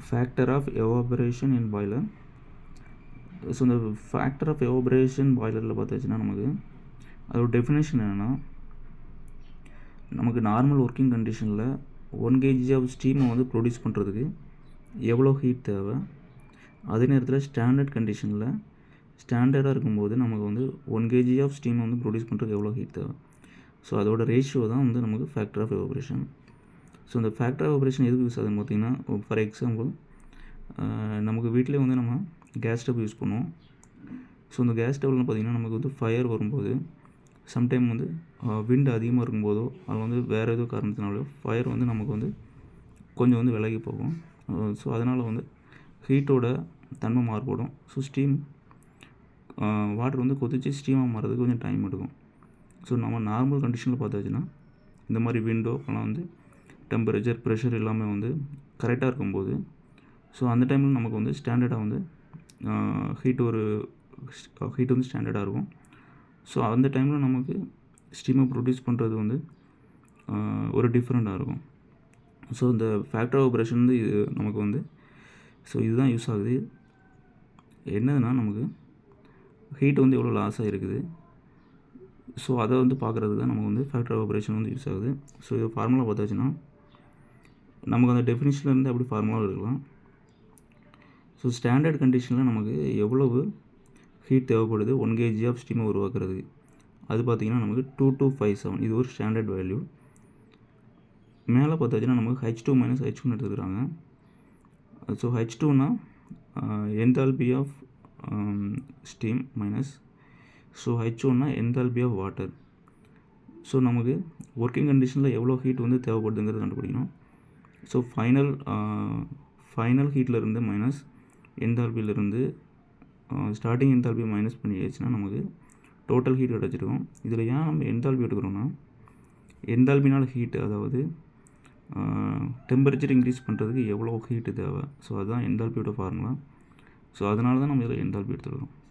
Factor of evaporation in boiler. So இந்த factor of evaporation பாய்லரில் பார்த்தாச்சுன்னா நமக்கு அதோட டெஃபினேஷன் என்னென்னா, நமக்கு நார்மல் ஒர்க்கிங் கண்டிஷனில் 1 kg ஆஃப் ஸ்டீமை வந்து ப்ரொடியூஸ் பண்ணுறதுக்கு எவ்வளோ ஹீட் தேவை, அதே நேரத்தில் ஸ்டாண்டர்ட் கண்டிஷனில் ஸ்டாண்டர்டாக இருக்கும்போது நமக்கு வந்து 1 kg ஆஃப் ஸ்டீமை வந்து ப்ரொடியூஸ் பண்ணுறதுக்கு எவ்வளோ ஹீட் தேவை. ஸோ அதோட ரேஷியோ தான் வந்து நமக்கு ஃபேக்டர் ஆஃப் எவாபரேஷன். ஸோ இந்த ஃபேக்டர் ஆஃப் எவாபரேஷன் எதுக்கு யூஸ் ஆகுதுன்னு பார்த்திங்கன்னா, ஃபார் எக்ஸாம்பிள் நமக்கு வீட்டிலே வந்து நம்ம கேஸ் ஸ்டவ் யூஸ் பண்ணுவோம். ஸோ இந்த கேஸ் ஸ்டவ்வில் பார்த்திங்கன்னா நமக்கு வந்து ஃபயர் வரும்போது சம்டைம் வந்து விண்ட் அதிகமாக இருக்கும்போதோ அது வந்து வேறு ஏதோ காரணத்தினாலோ ஃபயர் வந்து நமக்கு வந்து கொஞ்சம் வந்து விலகி போகும். ஸோ அதனால் வந்து ஹீட்டோட தன்மை மாறுபடும். ஸோ ஸ்டீம் வாட்டர் வந்து கொதித்து ஸ்டீமாக மாறுறதுக்கு கொஞ்சம் டைம் எடுக்கும். ஸோ நம்ம நார்மல் கண்டிஷனில் பார்த்தாச்சுன்னா இந்த மாதிரி விண்டோ அப்போலாம் வந்து டெம்பரேச்சர் ப்ரெஷர் எல்லாமே வந்து கரெக்டாக இருக்கும்போது, ஸோ அந்த டைமில் நமக்கு வந்து ஸ்டாண்டர்டாக வந்து ஹீட் வந்து ஸ்டாண்டர்டாக இருக்கும். ஸோ அந்த டைமில் நமக்கு ஸ்டீமை ப்ரொடியூஸ் பண்ணுறது வந்து ஒரு டிஃப்ரெண்ட்டாக இருக்கும். ஸோ இந்த ஃபேக்டர் ஆஃப் எவாபரேஷன் வந்து இது நமக்கு வந்து ஸோ இதுதான் யூஸ் ஆகுது. என்னதுன்னா நமக்கு ஹீட் வந்து எவ்வளோ லாஸ் ஆகிருக்குது, ஸோ அதை வந்து பார்க்குறதுக்கு தான் நமக்கு வந்து ஃபேக்டர் ஆஃப் எவாபரேஷன் வந்து யூஸ் ஆகுது. ஸோ இது ஃபார்முலா பார்த்தாச்சுன்னா நமக்கு அந்த டெஃபினிஷன்லேருந்து அப்படி ஃபார்முலா இருக்கலாம். ஸோ ஸ்டாண்டர்ட் கண்டிஷனில் நமக்கு எவ்வளவு ஹீட் தேவைப்படுது 1 kg ஆஃப் ஸ்டீமை உருவாக்குறதுக்கு, அது பார்த்திங்கன்னா நமக்கு 2257. இது ஒரு ஸ்டாண்டர்ட் வேல்யூ. மேலே பார்த்தாச்சுன்னா நமக்கு H2 - H1 எடுத்துக்கிறாங்க. ஸோ H2னா enthalpy of steam minus, so H1னா என்தால்பி ஆஃப் வாட்டர். ஸோ நமக்கு ஒர்க்கிங் கண்டிஷனில் எவ்வளோ ஹீட் வந்து தேவைப்படுதுங்கிறது கண்டுபிடிக்கணும். ஸோ ஃபைனல் ஹீட்லேருந்து மைனஸ் என்தால்பியிலேருந்து ஸ்டார்டிங் என்தால்பி மைனஸ் பண்ணிடுச்சுன்னா நமக்கு டோட்டல் ஹீட் கிடச்சிருக்கும். இதில் ஏன் நம்ம என்தால்பி எடுக்கிறோன்னா, என்தால்பினால் ஹீட், அதாவது டெம்பரேச்சர் இன்க்ரீஸ் பண்ணுறதுக்கு எவ்வளோ ஹீட்டு தேவை, ஸோ அதுதான் என்தால்பியோட ஃபார்முலா. ஸோ அதனால தான் நம்ம இதில் என்தால்பி எடுத்துக்கிறோம்.